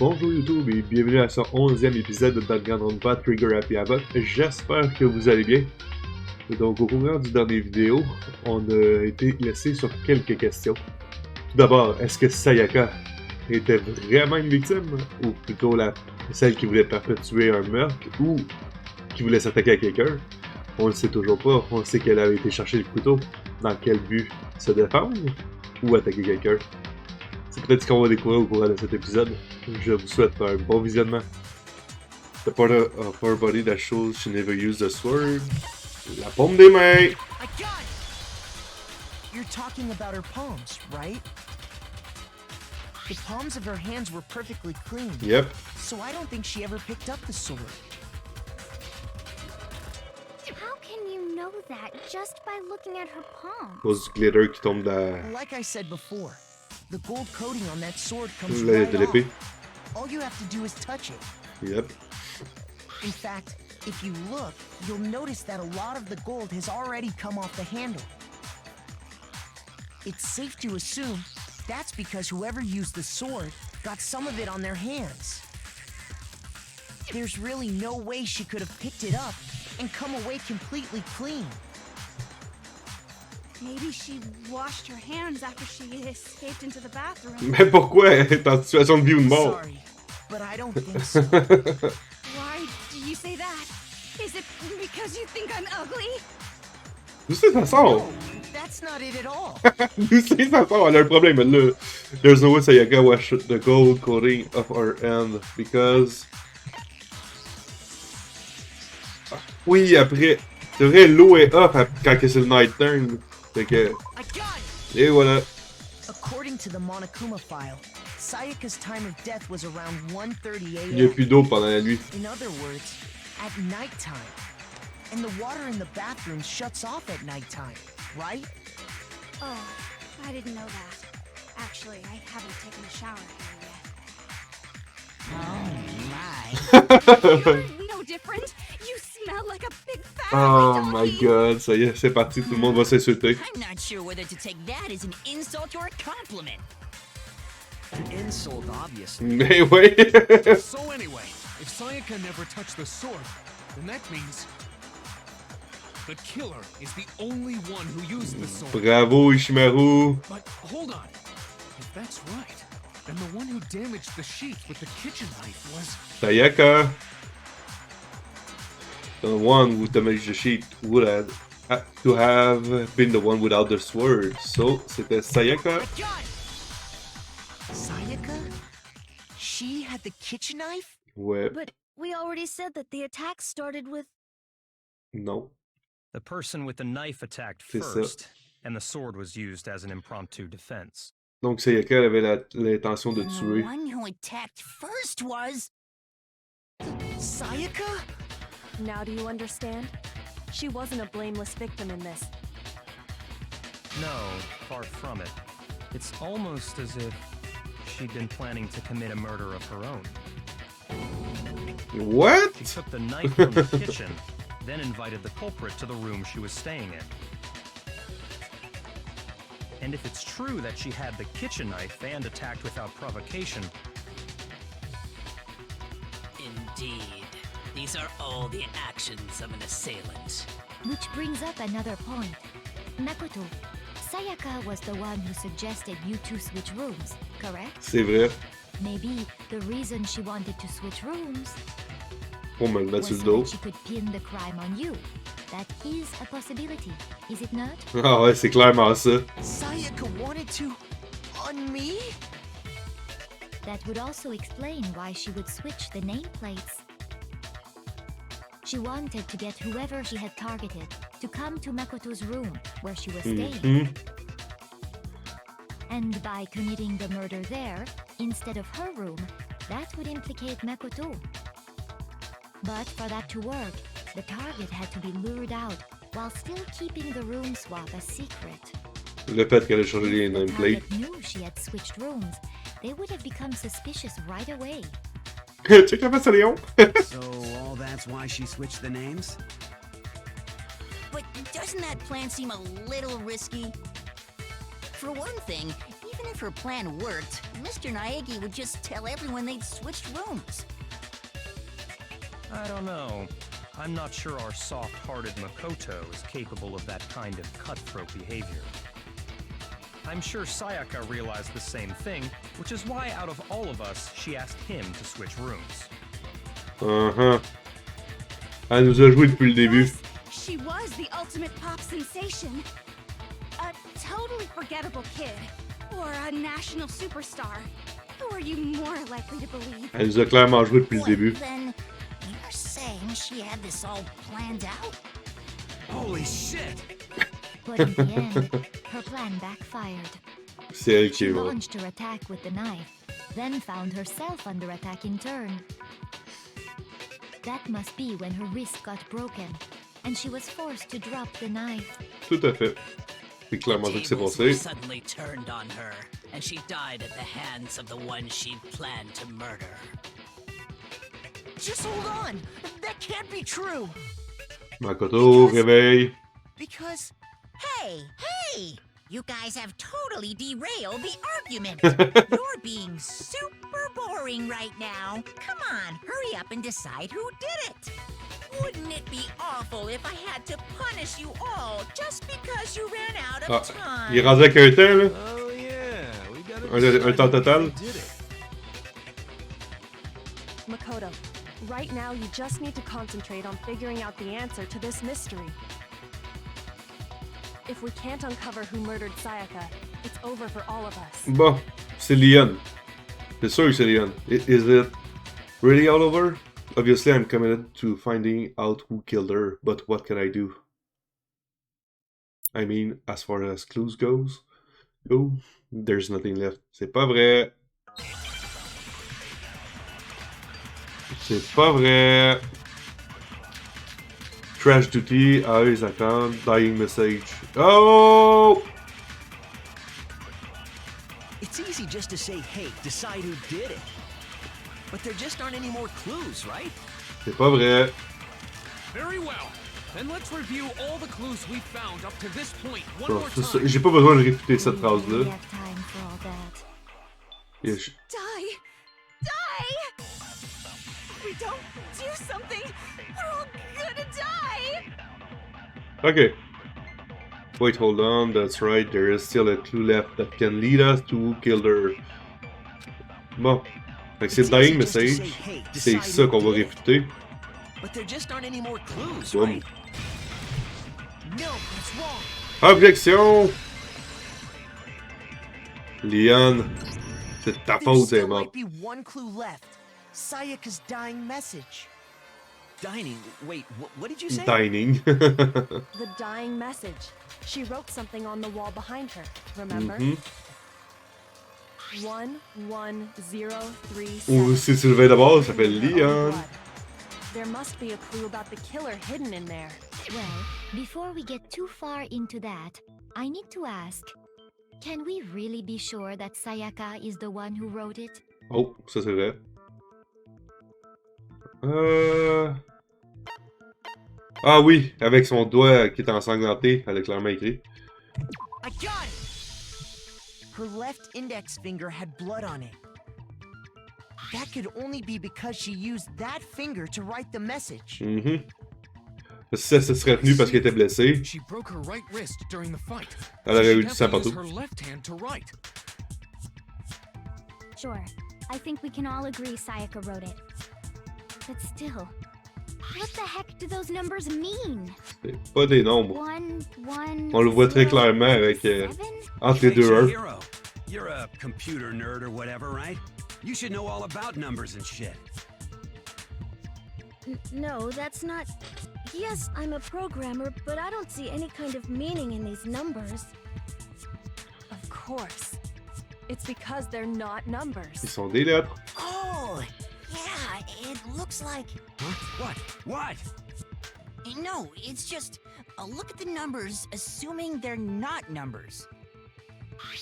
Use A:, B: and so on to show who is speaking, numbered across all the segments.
A: Bonjour YouTube et bienvenue à ce 11e épisode de Danganronpa Trigger et Havoc. J'espère que vous allez bien. Donc au cours du dernier vidéo, on a été laissé sur quelques questions. Tout d'abord, est-ce que Sayaka était vraiment une victime? Ou plutôt celle qui voulait perpétuer un meurtre? Ou qui voulait s'attaquer à quelqu'un? On le sait toujours pas. On sait qu'elle avait été chercher le couteau. Dans quel but? Se défendre? Ou attaquer quelqu'un? C'est peut-être ce qu'on va découvrir au cours de cet épisode. Je vous souhaite un bon visionnement. The part of her body that shows she never used a sword. La paume des mains!
B: I got it! You're talking about her palms, right? The palms of her hands were perfectly clean.
A: Yep.
B: So I don't think she ever picked up the sword.
C: How can you know that just by looking at her palm?
A: Cause du glitter qui tombe dans
B: Like I said before, the gold coating on that sword comes
A: de
B: right
A: l'épée.
B: off. All you have to do is touch it.
A: Yep.
B: In fact, if you look, you'll notice that a lot of the gold has already come off the handle. It's safe to assume that's because whoever used the sword got some of it on their hands. There's really no way she could have picked it up and come away completely clean.
C: Maybe she washed her hands after she escaped into the bathroom.
A: Mais pourquoi elle est en situation de vie ou de mort?
B: Sorry, but I don't think so.
C: Why do you say that? Is it because you think I'm ugly?
A: D'où c'est ça sort?
B: No, that's not it at all.
A: D'où c'est ça sort? Elle a un problème là. There's no way Sayaka washed the gold coating of her hand because... Oui, après... C'est vrai, l'eau est off quand c'est le night turn. Fait que...
B: I got it!
A: Et voilà.
B: According to the Monokuma file, Sayaka's time of death was around 1:30 a.m.
A: Il n'y a plus d'eau pendant la nuit.
B: In other words, at nighttime. And the water in the bathroom shuts off at nighttime, right?
C: Oh, I didn't know that. Actually, I haven't taken a shower here yet.
B: Oh my.
C: You're no different. You smell like a big fat
A: Oh
C: ugly
A: my
C: donkey.
A: god, ça y est, c'est parti, tout le monde va s'insulter.
D: I'm not sure whether to take that as an insult or a compliment.
E: An insult, obviously.
A: Mais oui.
F: So anyway, if Sayaka never touched the sword, then that means the killer is the only one who used the sword.
A: Bravo, Ishimaru.
F: But hold on, if that's right, then the one who damaged the sheet with the kitchen knife was...
A: Sayaka. The one who damaged the sheet would have to have been the one without the sword. So, c'était Sayaka.
B: I got it! Sayaka? She had the kitchen knife?
A: Ouais.
C: But we already said that the attack started with...
A: Non.
G: The person with the knife attacked
A: C'est ça.
G: first, and the sword was used as an impromptu defense.
A: Donc Sayaka elle avait l'intention de
D: The
A: tuer.
D: one who attacked first was...
B: Sayaka?
H: Now do you understand? She wasn't a blameless victim in this.
G: No, far from it. It's almost as if she'd been planning to commit a murder of her own.
A: What?
G: She took the knife from the kitchen, then invited the culprit to the room she was staying in. And if it's true that she had the kitchen knife and attacked without provocation,
D: Indeed. These are all the actions of an assailant.
I: Which brings up another point. Makoto, Sayaka was the one who suggested you two switch rooms, correct?
A: C'est vrai.
I: Maybe the reason she wanted to switch rooms
A: Pour me le mettre
I: was
A: sur le
I: so
A: dos.
I: that she could pin the crime on you. That is a possibility, is it not?
A: Ah ouais, c'est clairement ça.
B: Sayaka wanted to... on me?
I: That would also explain why she would switch the nameplates. She wanted to get whoever she had targeted to come to Makoto's room where she was staying.
A: Mhm.
I: And by committing the murder there, instead of her room, that would implicate Makoto. But for that to work, the target had to be lured out while still keeping the room swap a secret.
A: Le fait qu'elle a changé les
I: If the
A: nameplates.
I: target knew she had switched rooms, they would have become suspicious right away.
A: Check la face à Léon.
E: So all that's why she switched the names?
D: But doesn't that plan seem a little risky? For one thing, even
J: Even if her plan worked, Mr. Naegi would just tell everyone they'd switched rooms.
G: I don't know. I'm not sure our soft-hearted Makoto is capable of that kind of cutthroat behavior. I'm sure Sayaka realized the same thing, which is why out of all of us, she asked him to switch rooms.
A: Elle nous a joué depuis le début.
C: She was the ultimate pop sensation. A totally forgettable kid. Or a national superstar. Who are you more likely to believe?
A: Elle nous a clairement joué depuis le début.
J: Then you're saying she had this all planned out?
E: Holy shit!
I: But in the end, her plan backfired.
A: C'est elle qui
I: She
A: est morte.
I: launched her attack with the knife, then found herself under attack in turn. That must be when her wrist got broken, and she was forced to drop the knife.
A: Tout à fait. C'est clairement ça qui s'est
D: Tables were
A: passé.
D: suddenly turned on her, and she died at the hands of the one she'd planned to murder.
B: Just hold on! That can't be true!
A: Makoto, réveille.
B: Because...
J: Hey! You guys have totally derailed the argument. You're being super boring right now. Come on, hurry up and decide who did it. Wouldn't it be awful if I had to punish you all just because you ran out of time?
A: Il est rendu avec un temps, là.
F: Oh yeah, we gotta
A: Un temps total.
H: Makoto, right now you just need to concentrate on figuring out the answer to this mystery. If we can't uncover who murdered Sayaka, it's over for all of us.
A: Bon, c'est Leon. C'est sûr que c'est Leon. Is it really all over? Obviously, I'm committed to finding out who killed her, but what can I do? I mean, as far as clues goes, there's nothing left. C'est pas vrai. C'est pas vrai. Trash duty, eyes account, dying message. Oh!
E: It's easy just to say, hey, decide who did it. But there just aren't any more clues, right?
A: C'est pas vrai.
F: Very well. Then let's review all the clues we've found up to this point one
A: Bon,
F: more
A: c'est ça.
F: time.
A: J'ai pas besoin de répéter cette
I: We
A: phrase-là.
I: have time for all that.
A: Et
C: Die! Die! If we don't do something, we're all gonna die!
A: Okay. Wait, hold on. That's right. There is still a clue left that can lead us to who killed her. Bon. Fait que c'est
E: It's
A: dying
E: easy just to
A: message.
E: say, hey,
A: C'est
E: decide
A: ça
E: who
A: qu'on va
E: did it.
A: réfuter.
E: But there just aren't any more clues,
A: Boom.
E: right?
B: No, that's wrong!
A: Objection! Leon, c'est ta
B: There
A: faute, c'est
B: still
A: mort.
B: might be one clue left. Sayaka's dying message.
E: Dining. Wait, what did you say?
A: Dining.
H: The dying message. She wrote something on the wall behind her, remember? 11037.
A: Ou si tu le veux d'abord, ça s'appelle Leon.
H: There must be a clue about the killer hidden in there.
I: Well, before we get too far into that, I need to ask, can we really be sure that Sayaka is the one who wrote it?
A: Oh, ça c'est vrai. Ah oui, avec son doigt qui est ensanglanté, elle a clairement écrit.
B: I got it! Her left index finger had blood on it. That could only be because she used that finger to write the message.
A: Ça se serait tenu parce qu'elle était blessée.
F: She broke her right wrist during the fight.
A: Elle aurait eu
F: She'd
A: du
F: have
A: sang
F: to use
A: partout.
F: her left hand to write.
C: Sure. I think we can all agree Sayaka wrote it. But still, what the heck do those numbers mean?
A: C'est pas des nombres.
C: 1, 1,
A: On le voit très clairement avec entre les deux
E: Hey,
A: 1.
E: Hero, you're a computer nerd or whatever, right? You should know all about numbers and shit.
C: No, that's not... Yes, I'm a programmer, but I don't see any kind of meaning in these numbers.
H: Of course. It's because they're not numbers.
A: Ils sont des lettres.
J: Oh, yeah, it looks like...
E: Huh? What?
J: No, it's just... look at the numbers, assuming they're not numbers.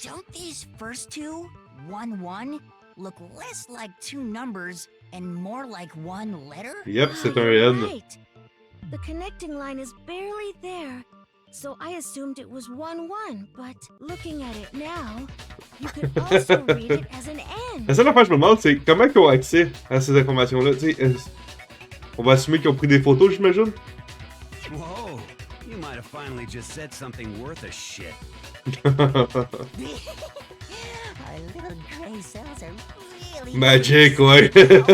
J: Don't these first two, 1, 1, look less like two numbers and more like one letter?
A: Yep, c'est un
C: You're
A: N.
C: right. The connecting line is barely there,
H: so I assumed it was 1-1, but looking at it now, you could also read it as an N.
A: La seule affaire que je me demande, c'est comment ils ont accès à ces informations-là. Tu sais, on va assumer qu'ils ont pris des photos, j'imagine.
K: Whoa, you might have finally just said something worth a shit.
J: Our little gray cells are really
A: Magic, ouais.
D: Even if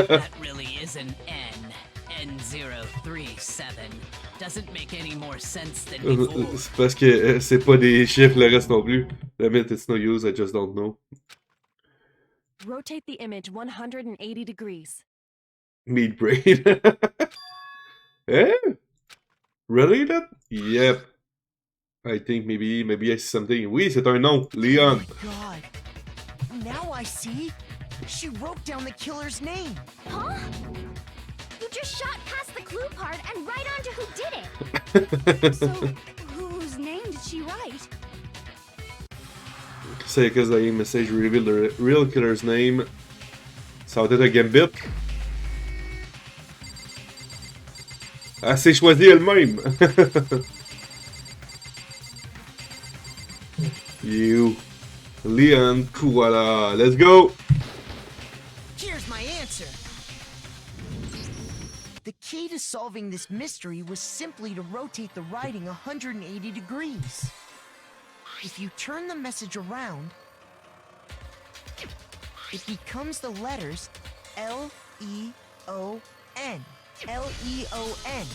D: that really is an N037, doesn't make any more sense than before.
A: C'est parce que c'est pas des chiffres le reste non plus. The minute it's no use, I just don't know.
H: Rotate the image 180 degrees.
A: Meat brain. Eh? Really that? Yep. I think maybe I see something. Oui, c'est un nom. Leon.
B: Oh my god. Now I see. She wrote down the killer's name.
C: Huh? You just shot past the clue part and right onto who did it. So, whose name did she write?
A: C'est because the message revealed the real killer's name. Ça va être un Gambit. Elle s'est choisie elle-même. You. Leon, voilà. Let's go.
B: Here's my answer. The key to solving this mystery was simply to rotate the writing 180 degrees. If you turn the message around, it becomes the letters L-E-O-N. L-E-O-N.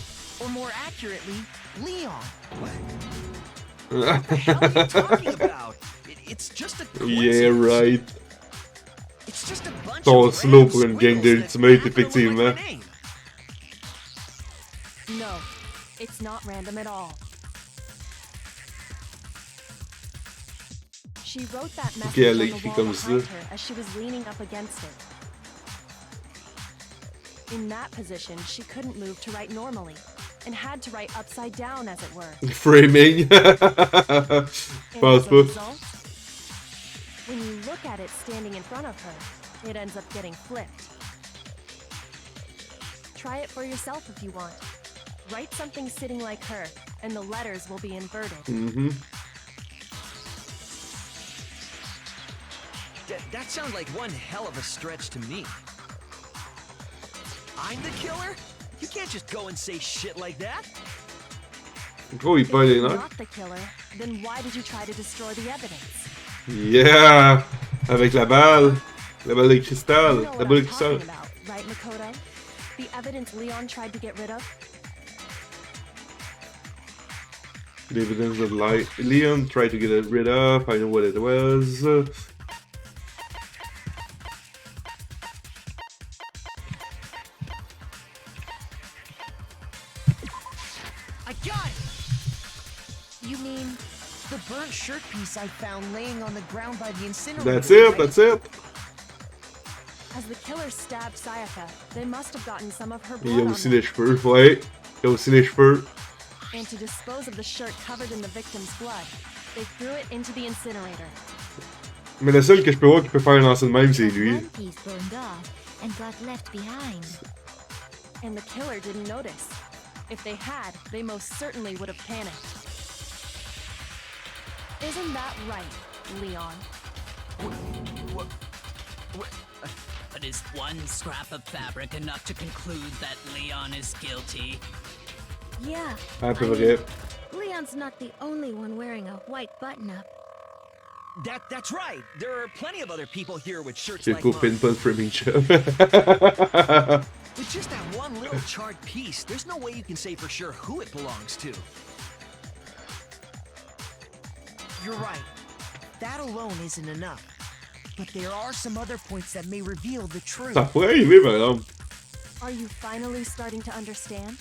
B: Or more accurately, Leon.
E: What the hell are you talking about? It's just a coincidence.
A: Yeah, right.
E: It's just a bunch
A: Ton
E: of
A: slow
E: random
A: pour une gang
E: squiggles
A: d'ultimate,
E: that happen to look like
A: effectivement.
E: my name.
H: No, it's not random at all. She wrote that message
A: elle
H: on
A: a
H: the
A: écrit
H: wall
A: comme
H: behind
A: ça.
H: her as she was leaning up against it. In that position, she couldn't move to write normally, and had to write upside down, as it were.
A: Framing.
H: And
A: Pense
H: as a
A: pas.
H: result, when you look at it standing in front of her, it ends up getting flipped. Try it for yourself if you want. Write something sitting like her, and the letters will be inverted.
A: Mm-hmm.
E: That sounds like one hell of a stretch to me. I'm the killer? You can't just go and say shit like that.
A: Oh, il
H: If
A: parle
H: you're
A: là.
H: not the killer, then why did you try to destroy the evidence?
A: Yeah! Avec la balle. La balle de
H: You
A: cristal.
H: know
A: La
H: what
A: balle
H: I'm
A: de cristal.
H: talking about, right, Makoto? The evidence Leon tried to get rid of?
A: The evidence that Leon tried to get it rid of. I know what it was.
B: I got it! You mean the burnt shirt piece I found laying on the ground by the incinerator?
A: That's it,
B: right?
A: that's it.
H: As the killer stabbed Sayaka, they must have gotten some of her
A: Il y a
H: blood on
A: aussi
H: them.
A: les cheveux, ouais. Il y a aussi les cheveux.
H: And to dispose of the shirt covered in the victim's blood, they threw it into the incinerator.
A: Mais le seul que je peux voir qui peut faire un lancer de même, c'est
I: But
A: lui.
I: one piece burned off and got left behind.
H: And the killer didn't notice. If they had, they most certainly would have panicked. Isn't that right, Leon?
D: But is one scrap of fabric enough to conclude that Leon is guilty?
C: Yeah.
A: À peu près.
C: Leon's not the only one wearing a white button-up.
E: That's right. There are plenty of other people here with shirts
A: J'ai
E: like
A: coupé
E: mine.
A: une bonne framing job.
E: With just that one little charred piece, there's no way you can say for sure who it belongs to.
B: You're right. That alone isn't enough. But there are some other points that may reveal the truth.
A: Ça pourrait arriver, par exemple.
H: Are you finally starting to understand?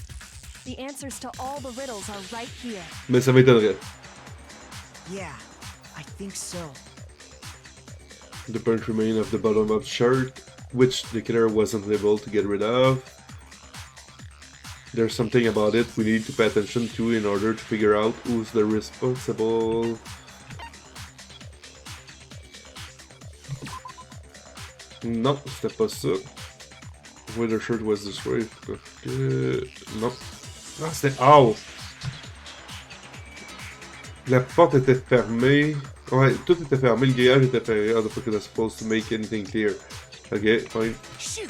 H: The answers to all the riddles are right here.
A: Mais ça m'étonnerait.
B: Yeah, I think so.
A: The burnt remain of the bottom of the shirt, which the killer wasn't able to get rid of. There's something about it we need to pay attention to in order to figure out who's the responsible. Non, c'était pas ça. Where the shirt was destroyed. Non. Non, c'était... Oh! La porte était fermée. Ouais, tout était fermé, le grillage était fermé. Oh, the fuck is I supposed to make anything clear? Ok, fine.
B: Shoot!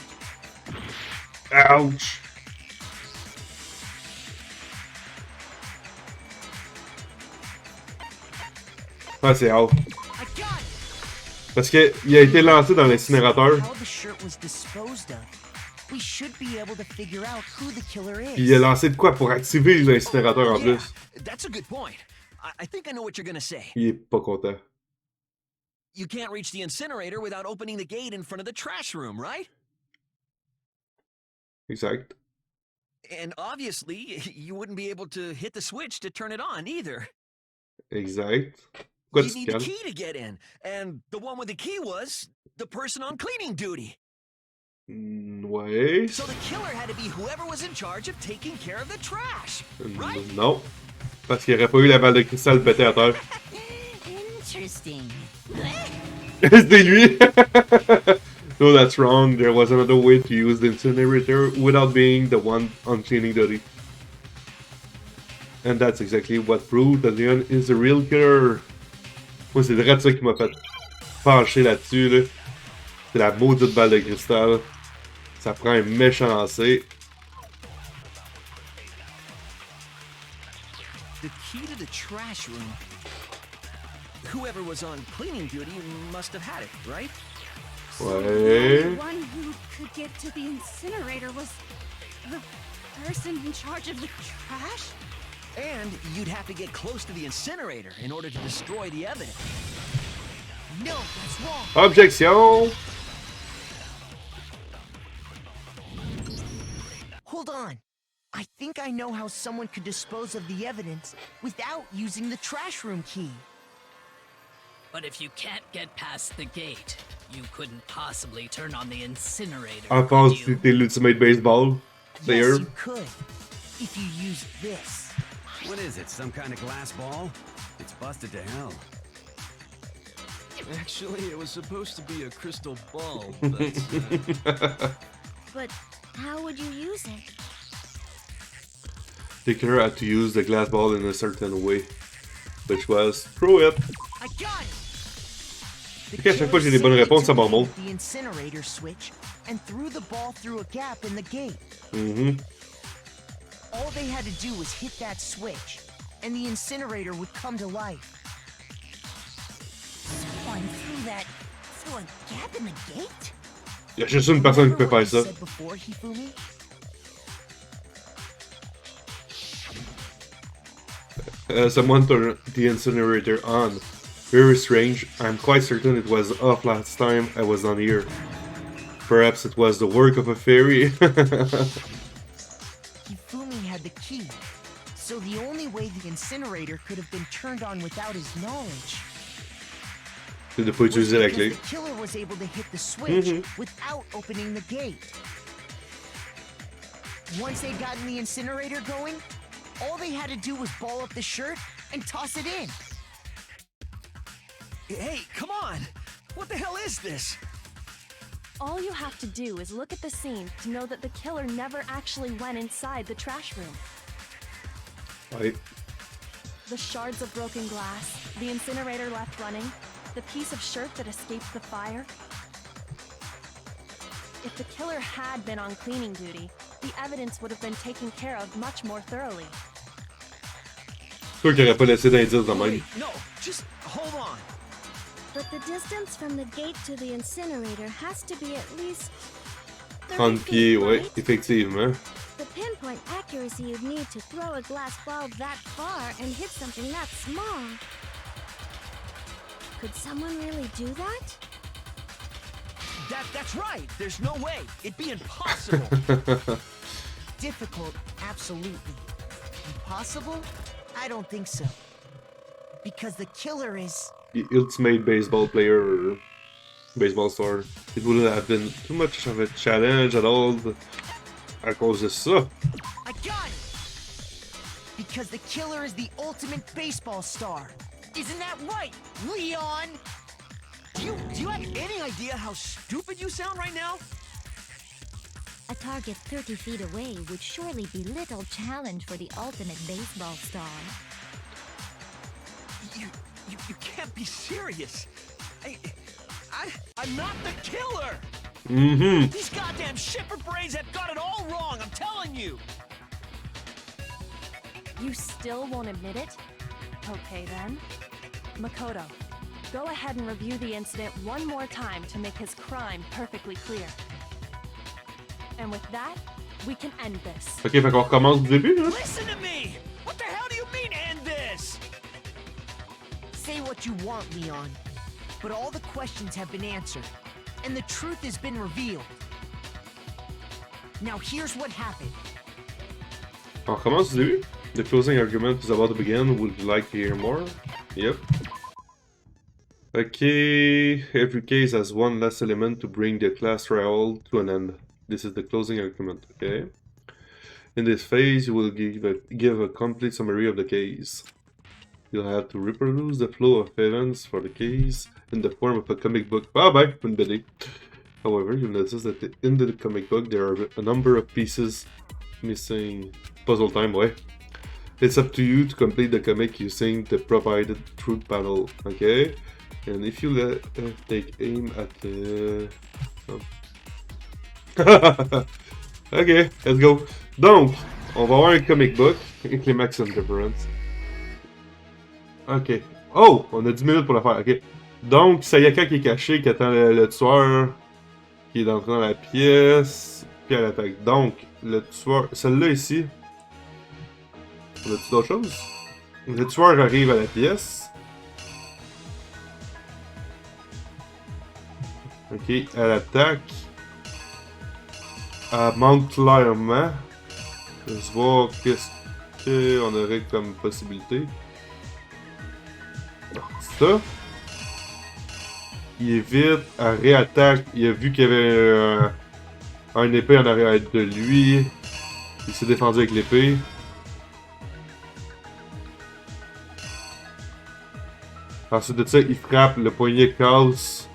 A: Ouch! Ah, c'est out. Parce que il a été lancé dans l'incinérateur.
B: How the shirt was disposed of. We should be able to figure out who the killer is.
A: Puis il a lancé de quoi pour activer l'incinérateur en plus.
E: That's a good point. I think I know what you're gonna say.
A: Il est pas content.
E: You can't reach the incinerator without opening the gate in front of the trash room, right?
A: Exact.
E: And obviously, you wouldn't be able to hit the switch to turn it on either.
A: Exact. Pourquoi
E: You
A: tu
E: need
A: te
E: the
A: calmes?
E: key to get in, and the one with the key was the person on cleaning duty.
A: Ouais.
E: So the killer had to be whoever was in charge of taking care of the trash, right?
A: Non. Parce qu'il aurait pas eu la balle de cristal pétée à terre.
J: Interesting.
A: C'était lui! No, that's wrong. There was another way to use the incinerator without being the one on cleaning duty. And that's exactly what proved that Leon is the real killer. Moi, c'est direct ça qui m'a fait pencher là-dessus, là. C'est la maudite balle de cristal. Ça prend un méchant lancer.
E: The key to the trash room. Whoever was on cleaning duty must have had it, right?
A: Ouais.
C: The one who could get to the incinerator was the person in charge of the trash?
E: And you'd have to get close to the incinerator in order to destroy the evidence.
B: No, that's wrong.
A: Objection!
B: Hold on. I think I know how someone could dispose of the evidence without using the trash room key.
D: But if you can't get past the gate, you couldn't possibly turn on the incinerator.
A: À part si t'es l'ultimate baseball player.
B: Yes, you could. If you used this.
K: What is it, some kind of glass ball? It's busted to hell.
F: Actually, it was supposed to be a crystal ball,
H: But how would you use it?
A: The killer had to use the glass ball in a certain way, which was throw it.
B: I got it.
A: Ok, à chaque fois que j'ai des bonnes réponses, ça m'en montre.
B: The incinerator switch and threw the ball through a gap in the gate. All they had to do was hit that switch, and the incinerator would come to life.
J: Someone threw a gap in the gate?
A: Il y a juste une personne qui peut faire ça.
B: Said before, Hifumi?
A: Someone turned the incinerator on. Very strange. I'm quite certain it was off last time I was on here. Perhaps it was the work of a fairy.
B: Hifumi had the key, so the only way the incinerator could have been turned on without his knowledge
A: Il n'a pas
B: was
A: utilisé la
B: because
A: clé.
B: the killer was able to hit the switch without opening the gate. Once they'd gotten the incinerator going, all they had to do was ball up the shirt and toss it in.
E: Hey, come on! What the hell is this?
L: All you have to do is look at the scene to know that the killer never actually went inside the trash room.
A: Ouais.
L: The shards of broken glass, the incinerator left running, the piece of shirt that escaped the fire. If the killer had been on cleaning duty, the evidence would have been taken care of much more thoroughly.
A: Sûr qu'il aurait pas laissé d'indice de même.
E: No, just hold on.
H: But the distance from the gate to the incinerator has to be at least
A: 30 pieds, ouais, effectivement.
H: The pinpoint accuracy you'd need to throw a glass ball that far and hit something that small. Could someone really do that?
E: That's right. There's no way. It'd be impossible.
B: Difficult, absolutely. Impossible? I don't think so. Because the killer is...
A: The ultimate baseball player, or baseball star. It wouldn't have been too much of a challenge at all à cause de ça.
B: I got it! Because the killer is the ultimate baseball star. Isn't that right, Leon?
E: Do you have any idea how stupid you sound right now?
I: A target 30 feet away would surely be little challenge for the ultimate baseball star.
E: You can't be serious. I'm not the killer. These goddamn shipper brains have got it all wrong. I'm telling you.
L: You still won't admit it? Okay then. Makoto, go ahead and review the incident one more time to make his crime perfectly clear. And with that, we can end this.
A: Ok, fait qu'on recommence du début, là?
E: Listen to me! What the hell do you mean end this?
B: Say what you want, Leon. But all the questions have been answered, and the truth has been revealed. Now here's what happened.
A: On recommence du début? The closing argument is about to begin. Would you like to hear more? Yep. Okay, every case has one last element to bring the class trial to an end. This is the closing argument, okay? In this phase, you will give a complete summary of the case. You'll have to reproduce the flow of events for the case in the form of a comic book. Ah ben, une BD. However, you'll notice that in the comic book, there are a number of pieces missing. Puzzle time, ouais. It's up to you to complete the comic using the provided truth panel, okay? And if you take aim at the... Ok, let's go. Donc, on va avoir un comic book avec les Max Difference. Ok. Oh! On a 10 minutes pour le faire, ok. Donc, Sayaka qui est caché, qui attend le tueur, qui est entré dans la pièce, puis elle attaque. Donc, le tueur... Celle-là ici... On a-tu d'autres choses? Le tueur arrive à la pièce. Ok, elle attaque. Elle manque clairement. Je vais voir qu'est-ce qu'on aurait comme possibilité. Ça. Il évite, elle réattaque. Il a vu qu'il y avait un épée en arrière de lui. Il s'est défendu avec l'épée. Ensuite de ça, il frappe, le poignet casse.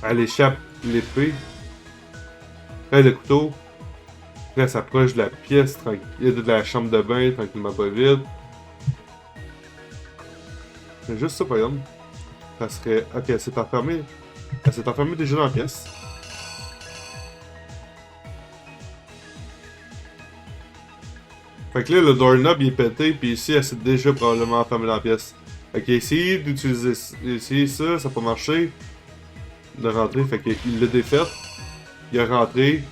A: Elle échappe l'épée. Après le couteau. Après, elle s'approche de la pièce, de la chambre de bain, tranquillement pas vite. C'est juste ça, par exemple. Ça serait... Ok, elle s'est enfermée. Elle s'est enfermée déjà dans la pièce. Fait que là, le doorknob il est pété, puis ici, elle s'est déjà probablement enfermée dans la pièce. Ok, essayer d'utiliser ça, ça n'a pas marché. De rentrer, fait qu'il l'a défaite. Il est rentré.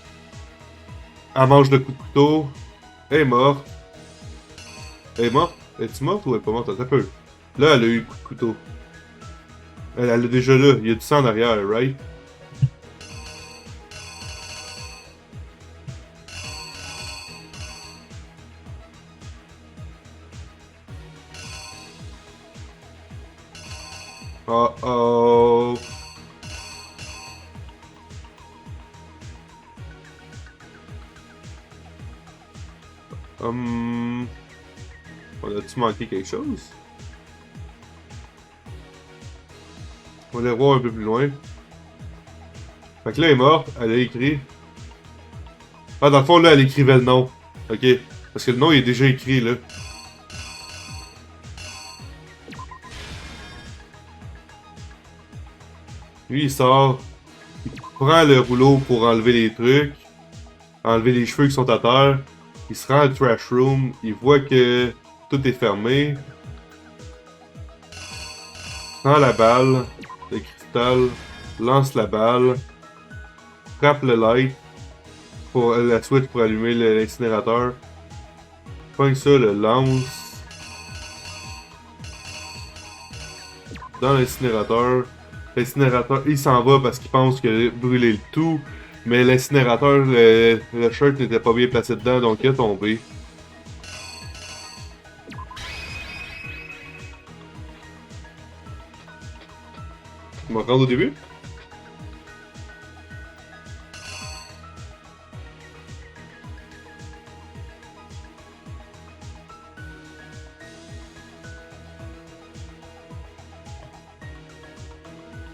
A: Elle mange le coup de couteau. Elle est morte. Elle est morte? Es-tu morte ou elle est pas morte? Attends un peu. Là, elle a eu le coup de couteau. Elle est déjà là. Il y a du sang en arrière, right? Uh-oh. On a-tu manqué quelque chose? On va aller voir un peu plus loin. Fait que là, elle est morte, elle a écrit. Ah, dans le fond, là, elle écrivait le nom. Ok. Parce que le nom, il est déjà écrit, là. Lui, il sort. Il prend le rouleau pour enlever les trucs. Enlever les cheveux qui sont à terre. Il se rend au trash room. Il voit que tout est fermé. Prend la balle. Le cristal. Lance la balle. Frappe le light. Pour la switch pour allumer l'incinérateur. Pogne ça, le lance. Dans l'incinérateur. L'incinérateur, il s'en va parce qu'il pense qu'il a brûlé le tout. Mais l'incinérateur, le shirt n'était pas bien placé dedans, donc il est tombé. On va rendre au début?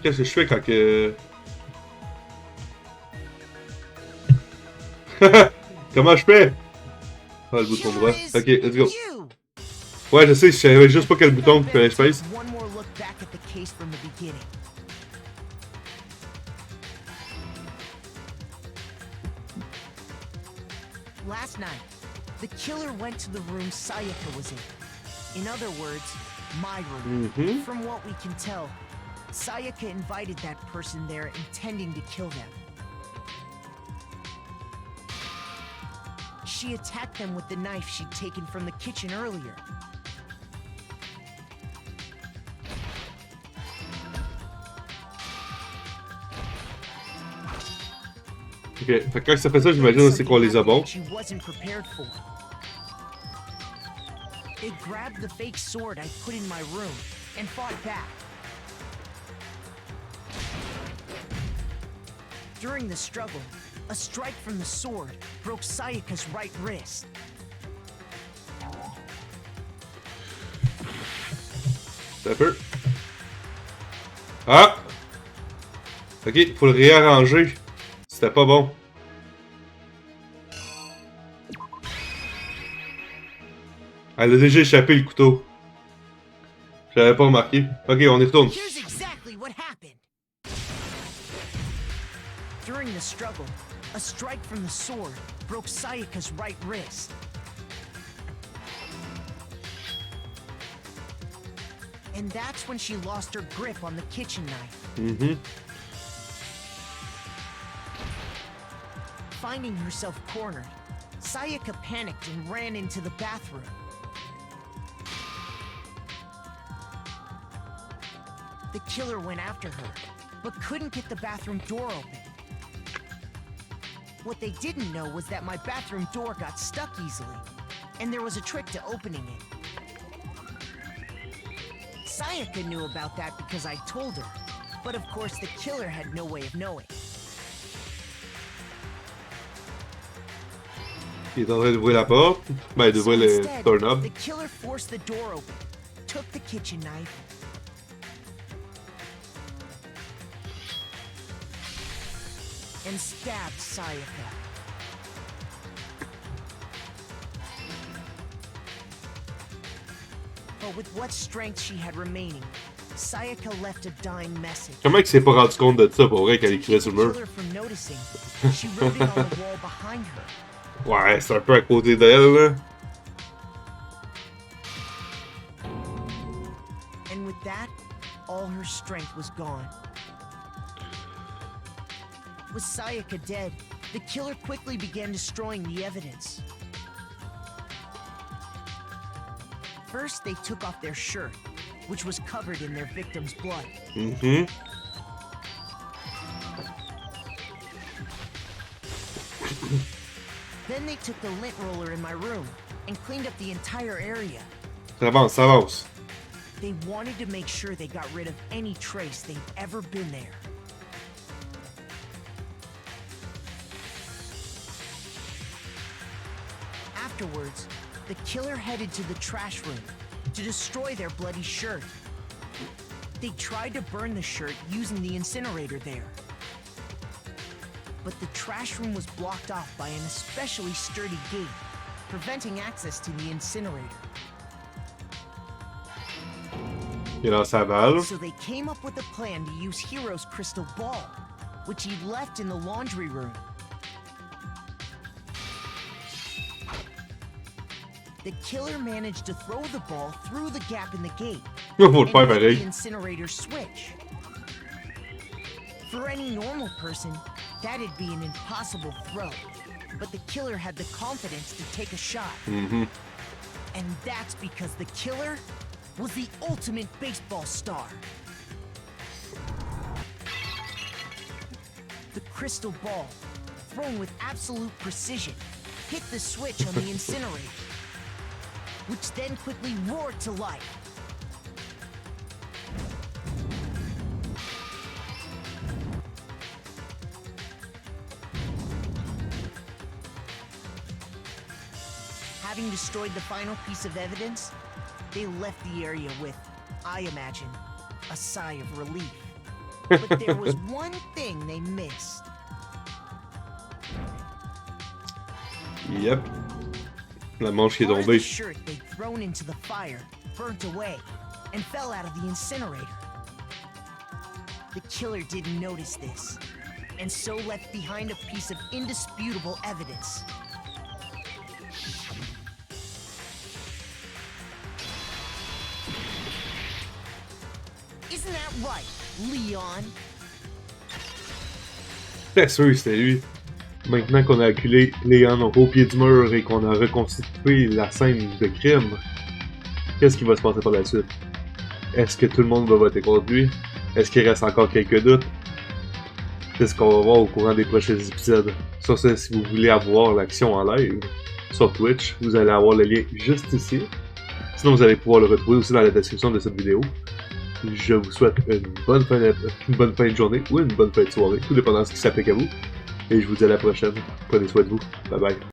A: Qu'est-ce que je fais quand que... Comment je fais? Ah, le bouton droit. Ok, let's go. Ouais, je sais, je savais juste pas quel bouton qu'il fallait space.
B: One more look back at the case from the beginning. Last night, the killer went to the room Sayaka was in. In other words, my room. From what we can tell, Sayaka invited that person there intending to kill them. She attacked them with the knife she'd taken from the kitchen earlier.
A: Ok, fait que quand ça fait ça, j'imagine c'est qu'on les a bons.
B: She wasn't prepared for. They grabbed the fake sword I put in my room and fought back. During the struggle, a strike from the sword broke Sayaka's right wrist.
A: Ça peut. Ah! Ok, faut le réarranger. C'était pas bon. Elle a déjà échappé le couteau. J'avais pas remarqué. Ok, on y retourne.
B: Here's exactly what happened. During the struggle, a strike from the sword broke Sayaka's right wrist. And that's when she lost her grip on the kitchen knife. Finding herself cornered, Sayaka panicked and ran into the bathroom. The killer went after her, but couldn't get the bathroom door open. What they didn't know was that my bathroom door got stuck easily, and there was a trick to opening it. Sayaka knew about that because I told her, but of course the killer had no way of knowing.
A: Il est en train d'ouvrir la porte. Ben, d'ouvrir le doorknob.
B: The killer forced the door open, took the kitchen knife, and stabbed Sayaka. But with what strength she had remaining, Sayaka left a dying message.
A: Comment il s'est pas rendu compte de ça pour vrai qu'elle écrivait sur le mur?
B: From noticing, she wrote it on the wall behind her.
A: Ouais, c'est un peu à côté d'elle, là.
B: And with that, all her strength was gone. With Sayaka dead, the killer quickly began destroying the evidence. First, they took off their shirt, which was covered in their victim's blood. Then they took the lint roller in my room and cleaned up the entire area.
A: Ça avance, ça avance.
B: They wanted to make sure they got rid of any trace they'd ever been there. Afterwards, the killer headed to the trash room to destroy their bloody shirt. They tried to burn the shirt using the incinerator there. But the trash room was blocked off by an especially sturdy gate, preventing access to the incinerator.
A: Il est dans sa valve.
B: So they came up with a plan to use Hero's crystal ball, which he left in the laundry room. The killer managed to throw the ball through the gap in the gate and hit the incinerator switch. For any normal person, that'd be an impossible throw, but the killer had the confidence to take a shot. And that's because the killer was the ultimate baseball star. The crystal ball, thrown with absolute precision, hit the switch on the incinerator, which then quickly roared to life. Having destroyed the final piece of evidence, they left the area with, I imagine, a sigh of relief. But there was one thing they missed.
A: Yep. La manche qui est
B: Part of
A: tombée.
B: the shirt they'd thrown into the fire, burnt away, and fell out of the incinerator. The killer didn't notice this, and so left behind a piece of indisputable evidence. Isn't that right, Leon?
A: C'était sûr, c'était lui. Maintenant qu'on a acculé Leon au pied du mur et qu'on a reconstitué la scène de crime, qu'est-ce qui va se passer par la suite? Est-ce que tout le monde va voter contre lui? Est-ce qu'il reste encore quelques doutes? C'est ce qu'on va voir au courant des prochains épisodes. Sur ce, si vous voulez avoir l'action en live sur Twitch, vous allez avoir le lien juste ici. Sinon, vous allez pouvoir le retrouver aussi dans la description de cette vidéo. Je vous souhaite une bonne fin de journée ou une bonne fin de soirée, tout dépendant de ce qui s'applique à vous. Et je vous dis à la prochaine. Prenez soin de vous. Bye bye.